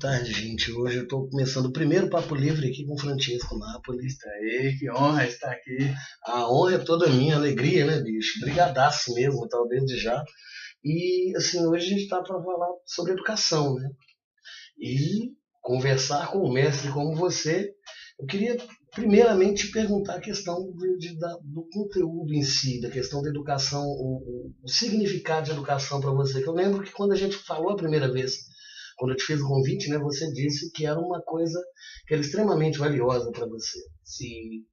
tarde, gente. Hoje eu estou começando o primeiro Papo Livre aqui com o Francisco Nápoles. Aí, que honra estar aqui. A honra é toda minha, alegria, né, bicho? Brigadaço mesmo, talvez de já. E, assim, hoje a gente está para falar sobre educação, né? E conversar com um mestre como você. Eu queria, primeiramente, te perguntar a questão do conteúdo em si, da questão da educação, o significado de educação para você. Que eu lembro que quando a gente falou a primeira vez, quando eu te fiz o convite, né, você disse que era uma coisa que era extremamente valiosa para você. Sim.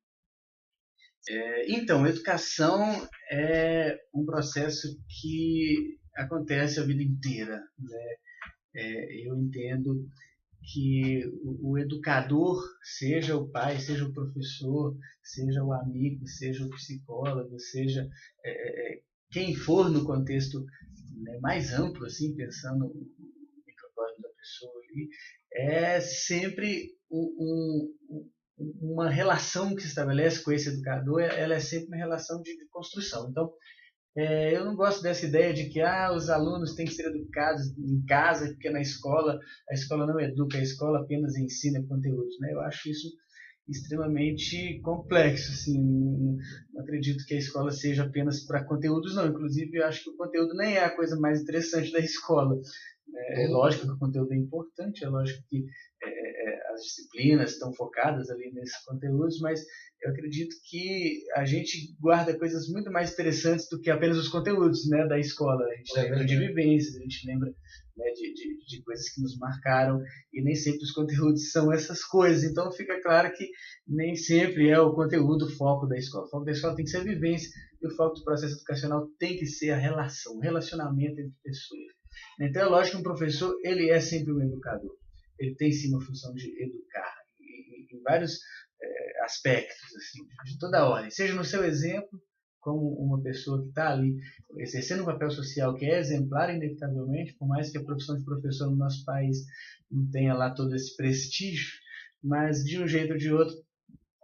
Então, educação é um processo que acontece a vida inteira, né? Eu entendo que o educador, seja o pai, seja o professor, seja o amigo, seja o psicólogo, seja quem for no contexto, né, mais amplo, assim, pensando no microcosmo da pessoa ali, é sempre uma relação que se estabelece com esse educador, ela é sempre uma relação de construção. Então, eu não gosto dessa ideia de que os alunos têm que ser educados em casa, porque na escola, a escola não educa, a escola apenas ensina conteúdos, né? Eu acho isso extremamente complexo, assim, não acredito que a escola seja apenas para conteúdos, não. Inclusive, eu acho que o conteúdo nem é a coisa mais interessante da escola. É lógico que o conteúdo é importante, é lógico que as disciplinas estão focadas ali nesses conteúdos, mas eu acredito que a gente guarda coisas muito mais interessantes do que apenas os conteúdos, né, da escola. A gente lembra de vivências, a gente lembra, né, de coisas que nos marcaram, e nem sempre os conteúdos são essas coisas. Então fica claro que nem sempre é o conteúdo o foco da escola. O foco da escola tem que ser a vivência, e o foco do processo educacional tem que ser a relação, o relacionamento entre pessoas. Então é lógico que um professor, ele é sempre um educador. Ele tem sim uma função de educar em vários aspectos, assim, de toda a ordem. Seja no seu exemplo, como uma pessoa que está ali exercendo um papel social que é exemplar, inevitavelmente, por mais que a profissão de professor no nosso país não tenha lá todo esse prestígio, mas de um jeito ou de outro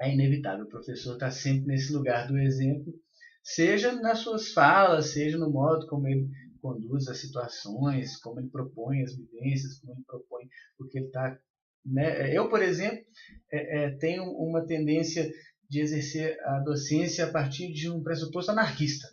é inevitável. O professor está sempre nesse lugar do exemplo, seja nas suas falas, seja no modo como ele conduz as situações, como ele propõe as vivências, como ele propõe o que ele está... Né? Eu, por exemplo, tenho uma tendência de exercer a docência a partir de um pressuposto anarquista.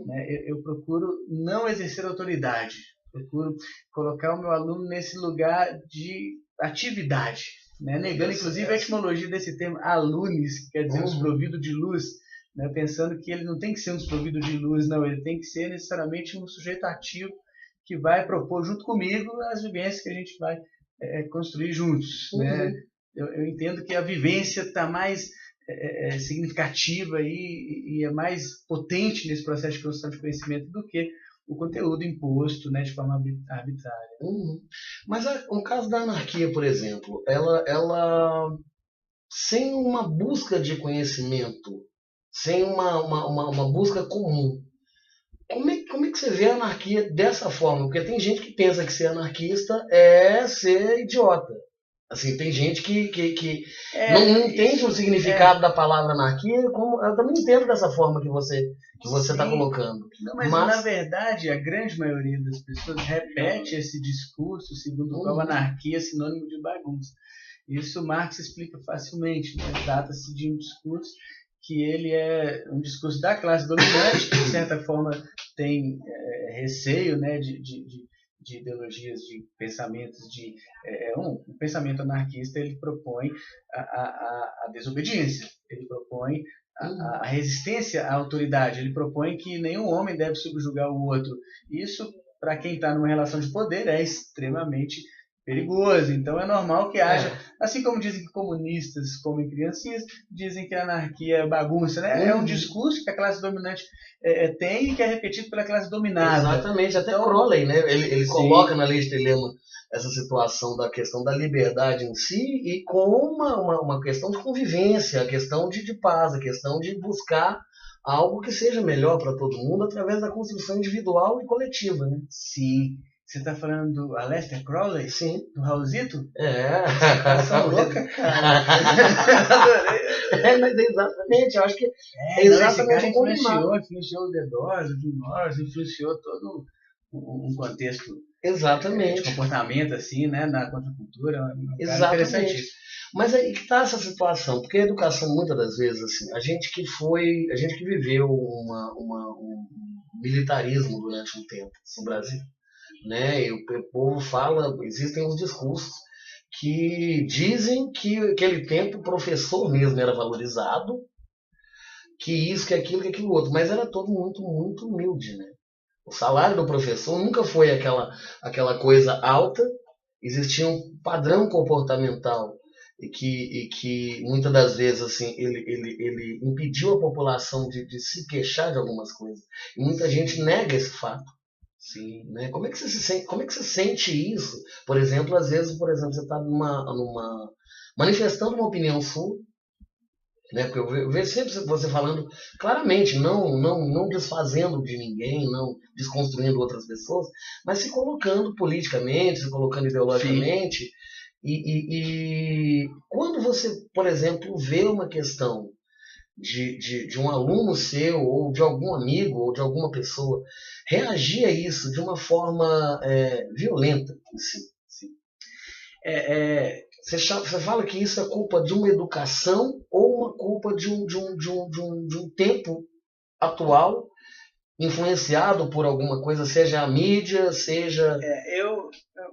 Né? Eu procuro não exercer autoridade, procuro colocar o meu aluno nesse lugar de atividade, né? Negando inclusive a etimologia desse termo alunis, que quer dizer desprovido de luz, né? Pensando que ele não tem que ser um desprovido de luz, não, ele tem que ser necessariamente um sujeito ativo que vai propor junto comigo as vivências que a gente vai construir juntos. Né? Eu entendo que a vivência está mais significativa e é mais potente nesse processo de construção de conhecimento do que o conteúdo imposto, né, de forma arbitrária. Mas o caso da anarquia, por exemplo, ela sem uma busca de conhecimento, sem uma busca comum, como é que você vê a anarquia dessa forma? Porque tem gente que pensa que ser anarquista é ser idiota. Assim, tem gente que não entende o significado da palavra anarquia, como eu também entendo dessa forma que você está colocando. Não, mas na verdade a grande maioria das pessoas repete esse discurso segundo o qual anarquia é sinônimo de bagunça. Isso Marx explica facilmente, né? Trata-se de um discurso que ele é um discurso da classe dominante, que de certa forma tem receio, né, de ideologias, de pensamentos, um pensamento anarquista. Ele propõe a desobediência, ele propõe a resistência à autoridade, ele propõe que nenhum homem deve subjugar o outro. Isso, para quem está numa relação de poder, é extremamente perigoso. Então é normal que haja, assim como dizem que comunistas comem criancinhas, dizem que a anarquia é bagunça, né? É um discurso que a classe dominante tem e que é repetido pela classe dominada. Exatamente, até então, Crowley, né? Ele coloca na Lei de Telema essa situação da questão da liberdade em si e com uma questão de convivência, a questão de paz, a questão de buscar algo que seja melhor para todo mundo através da construção individual e coletiva, né? Sim. Você está falando do Aleister Crowley? Sim. Do Raulzito? Essa louca, cara. Mas exatamente, eu acho que exatamente influenciou o The Doors, o Jim Morrison, influenciou todo um contexto Exatamente. de comportamento, assim, né, na contracultura. Exatamente. Interessante isso. Mas aí que está essa situação, porque a educação, muitas das vezes, assim, a gente que viveu um militarismo durante um tempo no Brasil, né? E o povo fala, existem os discursos que dizem que aquele tempo o professor mesmo era valorizado, que isso, que aquilo outro, mas era todo muito, muito humilde, né? O salário do professor nunca foi aquela coisa alta, existia um padrão comportamental e que muitas das vezes assim, ele impediu a população de se queixar de algumas coisas. E muita gente nega esse fato. Sim. Né? Como é que você se sente, como é que você sente isso? Por exemplo, às vezes, você está manifestando uma opinião sua, né? Porque eu vejo sempre você falando claramente, não desfazendo de ninguém, não desconstruindo outras pessoas, mas se colocando politicamente, se colocando ideologicamente. E quando você, por exemplo, vê uma questão de um aluno seu, ou de algum amigo, ou de alguma pessoa, reagir a isso de uma forma violenta, assim. Você fala que isso é culpa de uma educação ou uma culpa de um tempo atual influenciado por alguma coisa, seja a mídia, seja...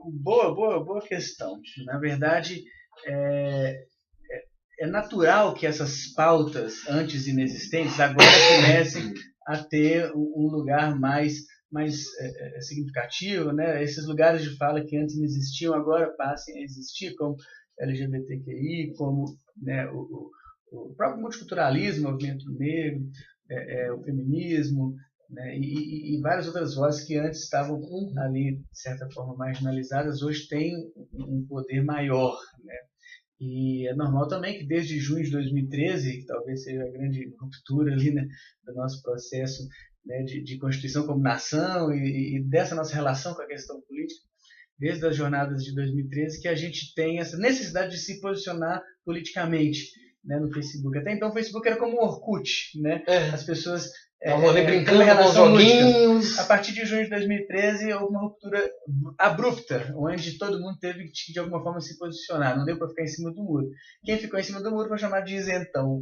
Boa questão. Na verdade, é natural que essas pautas antes inexistentes agora comecem a ter um lugar mais significativo, né? Esses lugares de fala que antes não existiam agora passem a existir, como LGBTQI, como, né, o próprio multiculturalismo, o movimento negro, o feminismo, né, e várias outras vozes que antes estavam ali, de certa forma, marginalizadas, hoje têm um poder maior, né? E é normal também que desde junho de 2013, que talvez seja a grande ruptura ali, né, do nosso processo, né, de constituição como nação e dessa nossa relação com a questão política, desde as jornadas de 2013, que a gente tem essa necessidade de se posicionar politicamente, né, no Facebook. Até então o Facebook era como um Orkut, né? As pessoas estavam ali brincando com os joguinhos. A partir de junho de 2013 houve uma ruptura abrupta, onde todo mundo teve que de alguma forma se posicionar, não deu para ficar em cima do muro. Quem ficou em cima do muro foi chamado de isentão.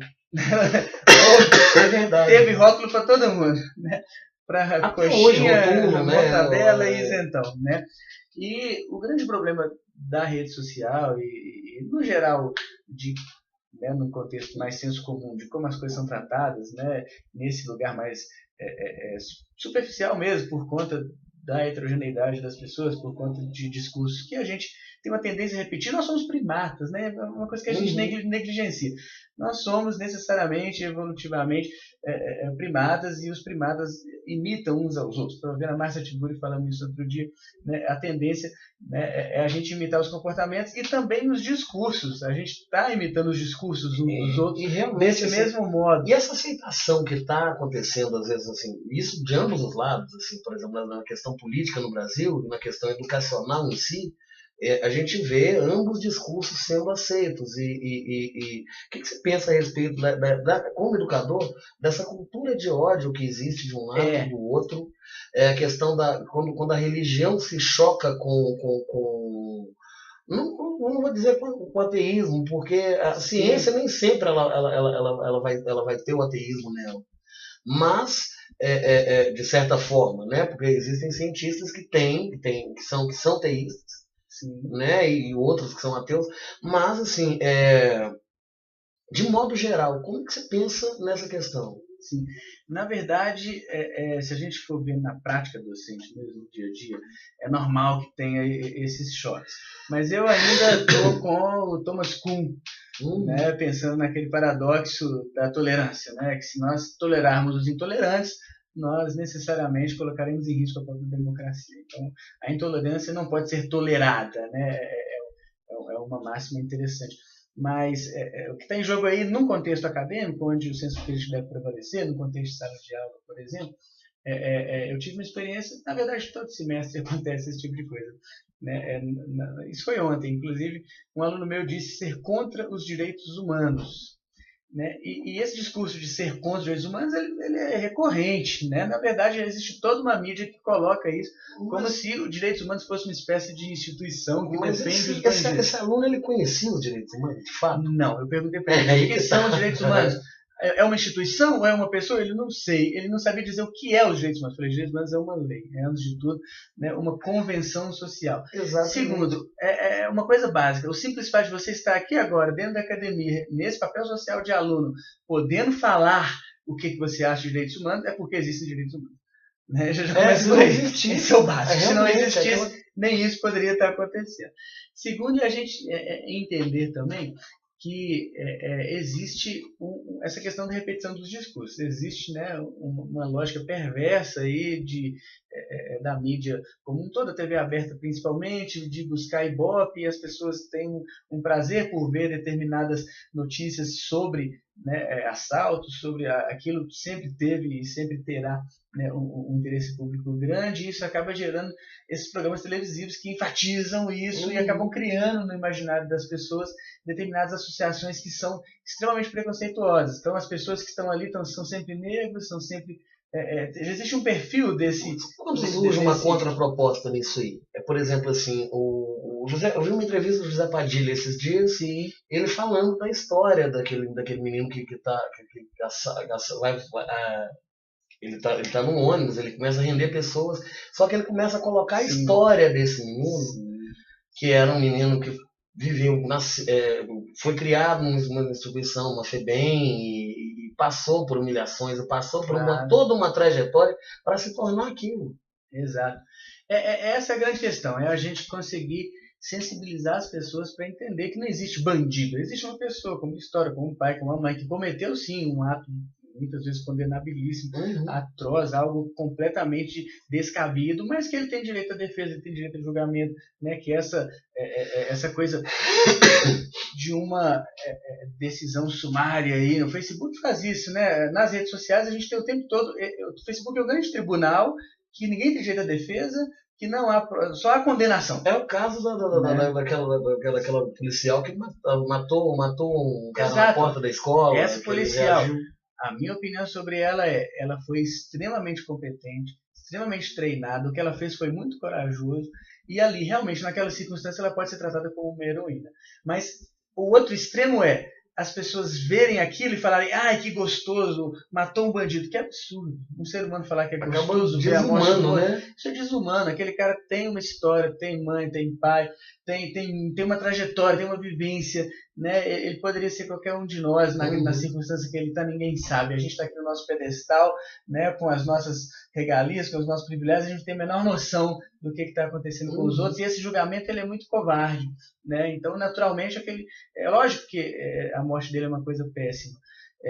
É verdade. Teve rótulo para todo mundo, né? Para coxinha, rotulo, mortadela e isentão, né? E o grande problema da rede social e no geral, num contexto mais senso comum, de como as coisas são tratadas, né, nesse lugar mais superficial mesmo, por conta da heterogeneidade das pessoas, por conta de discursos que a gente tem uma tendência a repetir. Nós somos primatas, né? É uma coisa que a gente negligencia. Nós somos necessariamente, evolutivamente, primatas, e os primatas imitam uns aos outros. Estava vendo a Márcia Tiburi falando isso outro dia, né? A tendência, né, é a gente imitar os comportamentos e também os discursos. A gente está imitando os discursos uns dos outros nesse mesmo modo. E essa aceitação que está acontecendo, às vezes, assim, isso de ambos os lados, assim, por exemplo, na questão política no Brasil, na questão educacional em si, a gente vê ambos discursos sendo aceitos. E o que você pensa a respeito, como educador, dessa cultura de ódio que existe de um lado e do outro? A questão quando a religião se choca com não vou dizer com o ateísmo, porque a ciência nem sempre ela vai ter o ateísmo nela. Mas, de certa forma, né? Porque existem cientistas que são teístas, né, e outros que são ateus, mas assim, de modo geral, como que você pensa nessa questão? Sim. Na verdade, se a gente for ver na prática docente mesmo, no dia a dia, é normal que tenha esses choques. Mas eu ainda estou com o Thomas Kuhn, né, pensando naquele paradoxo da tolerância, né, que se nós tolerarmos os intolerantes, nós necessariamente colocaremos em risco a própria democracia. Então, a intolerância não pode ser tolerada, né? É uma máxima interessante. Mas o que está em jogo aí, num contexto acadêmico, onde o senso crítico deve prevalecer, no contexto de sala de aula, por exemplo, eu tive uma experiência, na verdade, todo semestre acontece esse tipo de coisa. Né? Isso foi ontem, inclusive, um aluno meu disse ser contra os direitos humanos. né? E esse discurso de ser contra os direitos humanos, ele é recorrente, né? Na verdade, existe toda uma mídia que coloca isso como se os direitos humanos fosse uma espécie de instituição que defende os bandidos. Esse aluno, ele conhecia os direitos humanos, de fato? Não, eu perguntei para ele, o que são os direitos humanos? É uma instituição ou é uma pessoa? Ele não sei. Ele não sabia dizer o que é os direitos humanos. Eu falei, direitos humanos é uma lei, antes de tudo, né, uma convenção social. Exatamente. Segundo, é uma coisa básica. O simples fato de você estar aqui agora, dentro da academia, nesse papel social de aluno, podendo falar o que você acha de direitos humanos, é porque existem direitos humanos. Né? Já começa por aí. Esse é o básico. Se não existisse, nem isso poderia estar acontecendo. Segundo, a gente entender também que existe essa questão da repetição dos discursos. Existe, né, uma lógica perversa aí da mídia como um todo, a TV aberta principalmente, de buscar ibope, e as pessoas têm um prazer por ver determinadas notícias sobre, né, assaltos, sobre aquilo que sempre teve e sempre terá, né, um interesse público grande, e isso acaba gerando esses programas televisivos que enfatizam isso e acabam criando no imaginário das pessoas determinadas associações que são extremamente preconceituosas. Então, as pessoas que estão ali são sempre negros, são sempre... existe um perfil desse... Quando surge uma contraproposta nisso aí? Por exemplo, assim, eu vi uma entrevista do José Padilha esses dias, sim, ele falando da história daquele menino que ele tá no ônibus, ele começa a render pessoas, só que ele começa a colocar a história desse menino, que era um menino que viveu, foi criado numa instituição, uma FEBEM, e passou por humilhações, passou por toda uma trajetória para se tornar aquilo. Exato. Essa é a grande questão, é a gente conseguir sensibilizar as pessoas para entender que não existe bandido, existe uma pessoa como história, como um pai, como uma mãe, que cometeu sim um ato muitas vezes condenabilíssimo, atroz, algo completamente descabido, mas que ele tem direito à defesa, ele tem direito a julgamento, né? Que essa coisa de uma decisão sumária aí, no Facebook faz isso, né? Nas redes sociais a gente tem o tempo todo, o Facebook é um grande tribunal que ninguém tem direito à defesa, que não há, só há condenação. É o caso daquela policial que matou um cara na porta da escola. Essa policial, a minha opinião sobre ela ela foi extremamente competente, extremamente treinada, o que ela fez foi muito corajoso, e ali, realmente, naquela circunstância, ela pode ser tratada como uma heroína. Mas o outro extremo as pessoas verem aquilo e falarem, ai, que gostoso, matou um bandido. Que absurdo. Um ser humano falar que é gostoso ver a morte do outro. Né? Isso é desumano. Aquele cara tem uma história, tem mãe, tem pai, tem uma trajetória, tem uma vivência. Né? Ele poderia ser qualquer um de nós na circunstância que ele está, ninguém sabe. A gente está aqui no nosso pedestal, né, com as nossas regalias, com os nossos privilégios, a gente tem a menor noção do que está acontecendo com os outros, e esse julgamento ele é muito covarde. Né? Então, naturalmente, é lógico que a morte dele é uma coisa péssima,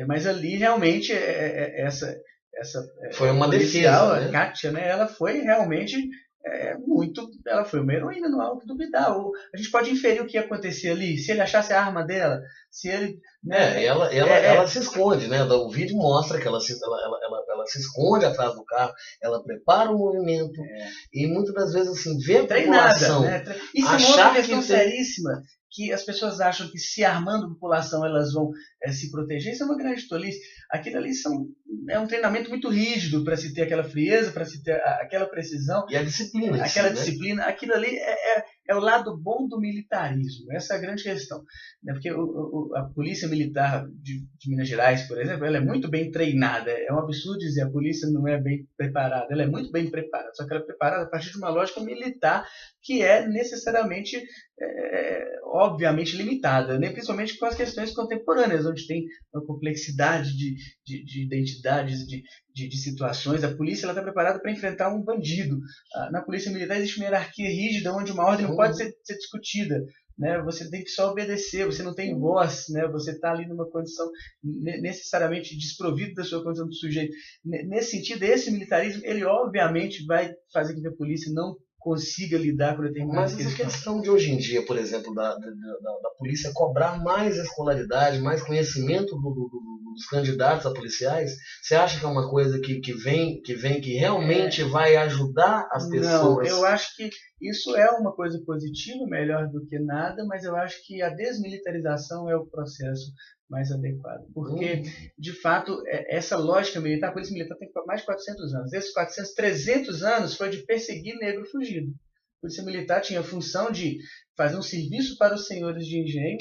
mas ali realmente essa foi uma defesa, a Kátia, né? Ela foi realmente ela foi uma heroína, não há o que duvidar. A gente pode inferir o que ia acontecer ali, se ele achasse a arma dela, se ele... Né, ela se esconde, né? O vídeo mostra que ela se esconde atrás do carro, ela prepara o movimento, e muitas das vezes assim, vê a população... Né? Isso é uma questão seríssima, que as pessoas acham que se armando a população elas vão se proteger. Isso é uma grande tolice. Aquilo ali é um treinamento muito rígido para se ter aquela frieza, para se ter aquela precisão. E a disciplina. Aquela disciplina. Aquilo ali é o lado bom do militarismo. Essa é a grande questão. Né? Porque a polícia militar de Minas Gerais, por exemplo, ela é muito bem treinada. É um absurdo dizer a polícia não é bem preparada. Ela é muito bem preparada, só que ela é preparada a partir de uma lógica militar que é necessariamente, obviamente, limitada, né? Principalmente com as questões contemporâneas, onde tem uma complexidade de identidades, de situações. A polícia está preparada para enfrentar um bandido. Na polícia militar existe uma hierarquia rígida, onde uma ordem não pode ser discutida. Né? Você tem que só obedecer, você não tem voz, né? Você está ali numa condição necessariamente desprovido da sua condição de sujeito. Nesse sentido, esse militarismo, ele obviamente vai fazer com que a polícia não consiga lidar com determinadas questões. Mas essa questão de hoje em dia, por exemplo, da polícia cobrar mais escolaridade, mais conhecimento dos candidatos a policiais, você acha que é uma coisa que realmente vai ajudar as pessoas? Não, eu acho que isso é uma coisa positiva, melhor do que nada, mas eu acho que a desmilitarização é o processo mais adequado. Porque, de fato, essa lógica militar, a polícia militar tem mais de 400 anos. Desses 400, 300 anos foi de perseguir negro fugido. A polícia militar tinha a função de fazer um serviço para os senhores de engenho,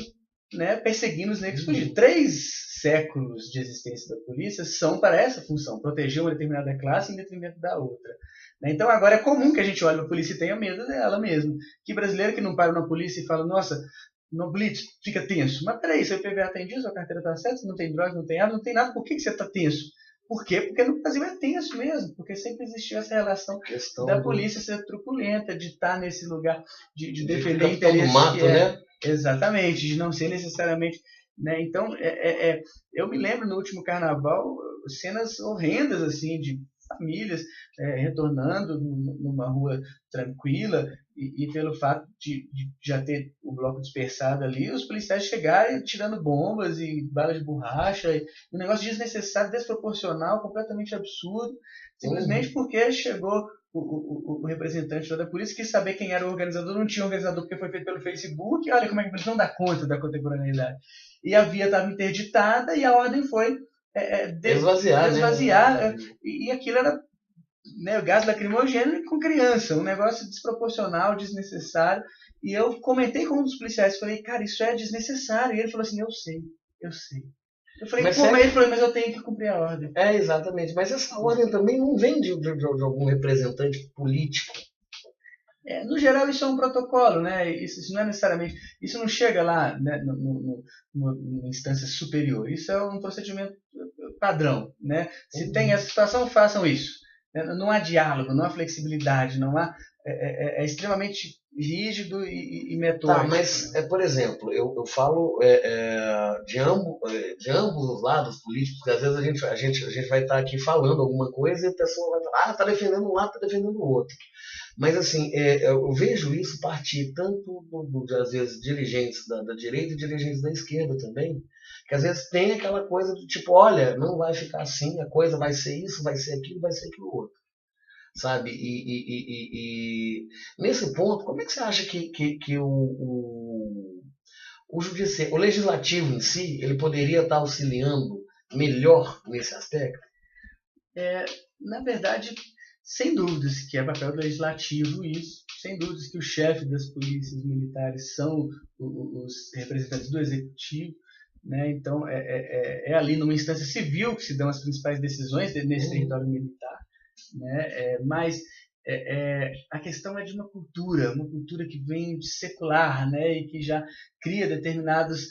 né, perseguindo os negros fugidos. 3 séculos de existência da polícia são para essa função, proteger uma determinada classe em detrimento da outra. Então agora é comum que a gente olhe para a polícia e tenha medo dela mesmo. Que brasileiro que não para na polícia e fala, nossa, no blitz, fica tenso. Mas peraí, seu IPVA está em dia, sua carteira está certa, você não tem droga, não tem arma, não tem nada, por que você está tenso? Por quê? Porque no Brasil é tenso mesmo, porque sempre existiu essa relação da polícia ser truculenta, de estar nesse lugar, de defender interesses mato, que é... né? Exatamente, de não ser necessariamente... Né? Então, eu me lembro no último carnaval, cenas horrendas assim, de famílias retornando numa rua tranquila e pelo fato de já ter o bloco dispersado ali, os policiais chegarem tirando bombas e balas de borracha, e um negócio desnecessário, desproporcional, completamente absurdo, simplesmente porque chegou o representante da polícia, quis saber quem era o organizador, não tinha organizador porque foi feito pelo Facebook, olha como é que eles não dá conta da contemporaneidade. E a via estava interditada e a ordem foi esvaziar. Né? E aquilo era, né, gás lacrimogêneo com criança, um negócio desproporcional, desnecessário. E eu comentei com um dos policiais, falei, cara, isso é desnecessário. E ele falou assim, eu sei. Eu falei, ele falou, mas eu tenho que cumprir a ordem. Exatamente. Mas essa ordem também não vem de algum representante político. No geral, isso é um protocolo, né? Isso não é necessariamente... Isso não chega lá, né, numa instância superior. Isso é um procedimento padrão, né? Se tem essa situação, façam isso. Não há diálogo, não há flexibilidade, não há... É extremamente rígido e metódico. Tá, mas, por exemplo, eu falo de ambos os lados políticos, porque às vezes a gente vai estar aqui falando alguma coisa e a pessoa vai falar, está defendendo um lado, está defendendo o outro. Mas, assim, eu vejo isso partir tanto, às vezes, dirigentes da direita e dirigentes da esquerda também, que às vezes tem aquela coisa do tipo, olha, não vai ficar assim, a coisa vai ser isso, vai ser aquilo outro. Sabe? E nesse ponto, como é que você acha que o judiciário, o legislativo em si, ele poderia estar auxiliando melhor nesse aspecto? Na verdade, sem dúvidas que é papel do legislativo isso, sem dúvidas que o chefe das polícias militares são os representantes do executivo, né? Então é ali numa instância civil que se dão as principais decisões nesse território militar, né? Mas a questão é de uma cultura que vem de secular, né? E que já cria determinados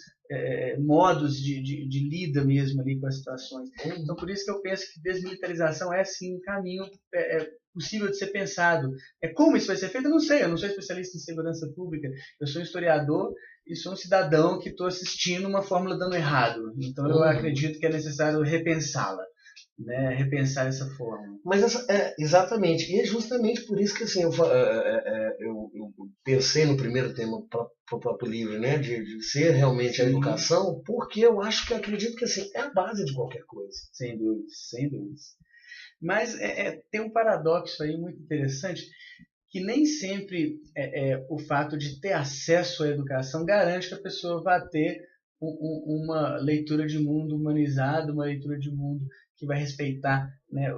modos de lida mesmo ali com as situações. Então, por isso que eu penso que desmilitarização é sim um caminho possível de ser pensado. Como isso vai ser feito? Eu não sei, eu não sou especialista em segurança pública, eu sou historiador e sou um cidadão que estou assistindo uma fórmula dando errado. Então, eu acredito que é necessário repensá-la. Né, repensar essa forma. Mas exatamente, e é justamente por isso que assim, eu pensei no primeiro tema para o próprio livro, né, de ser realmente a educação, porque eu acredito que assim, é a base de qualquer coisa. Sem dúvida. Mas tem um paradoxo aí muito interessante, que nem sempre o fato de ter acesso à educação garante que a pessoa vá ter uma leitura de mundo humanizada, uma leitura de mundo que vai respeitar, né?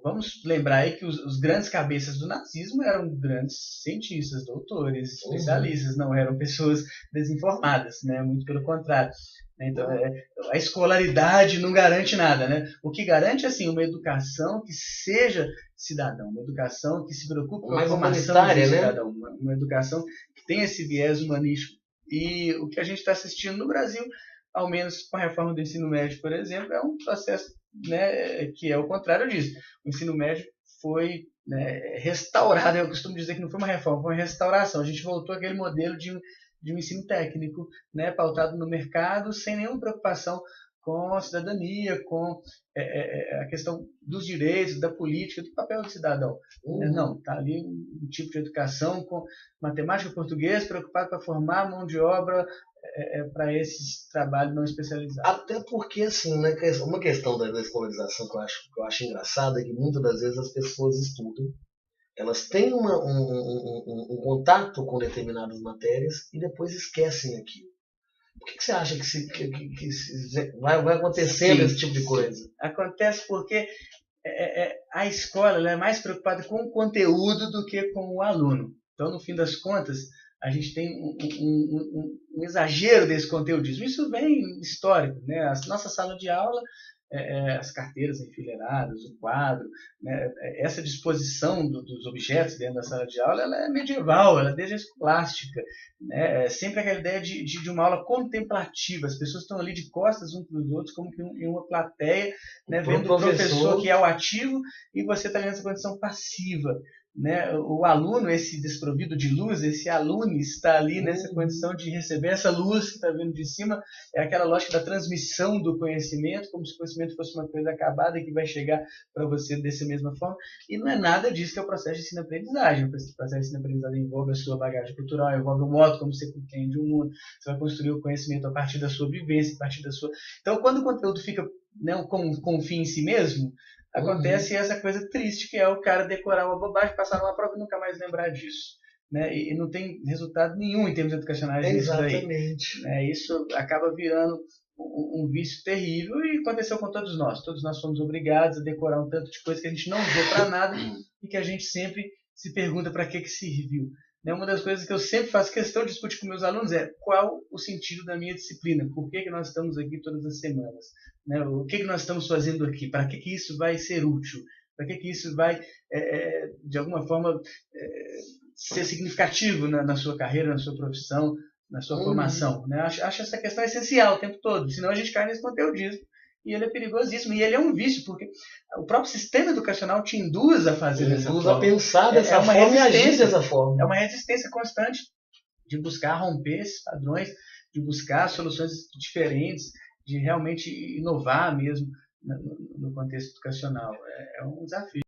Vamos lembrar aí que os grandes cabeças do nazismo eram grandes cientistas, doutores, especialistas, não eram pessoas desinformadas, né? Muito pelo contrário. Então, a escolaridade não garante nada, né? O que garante, assim, uma educação que seja cidadão, uma educação que se preocupe com a formação do cidadão, né? Uma educação que tenha esse viés humanístico. E o que a gente está assistindo no Brasil, ao menos com a reforma do ensino médio, por exemplo, é um processo, né, que é o contrário disso. O ensino médio foi, né, restaurado. Eu costumo dizer que não foi uma reforma, foi uma restauração. A gente voltou àquele modelo de um ensino técnico, né, pautado no mercado, sem nenhuma preocupação com a cidadania, com a questão dos direitos, da política, do papel do cidadão. Não, está ali um tipo de educação com matemática e português, preocupado para formar mão de obra para esse trabalho não especializado. Até porque, assim, né, uma questão da escolarização que eu acho engraçada é que muitas das vezes as pessoas estudam, elas têm um contato com determinadas matérias e depois esquecem aquilo. Por que você acha vai acontecendo Sim, esse tipo de coisa? acontece porque a escola ela é mais preocupada com o conteúdo do que com o aluno. Então, no fim das contas, a gente tem um exagero desse conteudismo. Isso vem histórico, né? A nossa sala de aula, as carteiras enfileiradas, o quadro, né? Essa disposição dos objetos dentro da sala de aula, ela é medieval, ela é desde a escolástica, né? É sempre aquela ideia de uma aula contemplativa. As pessoas estão ali de costas uns para os outros, como que em uma plateia, né? Vendo o professor que é o ativo e você está nessa condição passiva. Né? O aluno, esse desprovido de luz, esse aluno está ali nessa condição de receber essa luz que está vindo de cima, é aquela lógica da transmissão do conhecimento, como se o conhecimento fosse uma coisa acabada que vai chegar para você dessa mesma forma, e não é nada disso que é o processo de ensino-aprendizagem. O processo de ensino-aprendizagem envolve a sua bagagem cultural, envolve o modo como você compreende o mundo, você vai construir o conhecimento a partir da sua vivência, a partir da sua... Então, quando o conteúdo fica, né, com um fim em si mesmo, acontece essa coisa triste que é o cara decorar uma bobagem, passar uma prova e nunca mais lembrar disso. Né? E não tem resultado nenhum em termos educacionais nisso daí. Exatamente. Né? Isso acaba virando um vício terrível e aconteceu com todos nós. Todos nós fomos obrigados a decorar um tanto de coisa que a gente não usou para nada e que a gente sempre se pergunta para que serviu. Né? Uma das coisas que eu sempre faço questão de discutir com meus alunos é qual o sentido da minha disciplina, por que nós estamos aqui todas as semanas, né? O que nós estamos fazendo aqui, para que isso vai ser útil, para que isso vai, de alguma forma, ser significativo na sua carreira, na sua profissão, na sua formação. Né? Acho essa questão essencial o tempo todo, senão a gente cai nesse conteudismo. E ele é perigosíssimo. E ele é um vício, porque o próprio sistema educacional te induz a fazer dessa forma. Induz a pensar dessa forma e agir dessa forma. É uma resistência constante de buscar romper esses padrões, de buscar soluções diferentes, de realmente inovar mesmo no contexto educacional. É um desafio.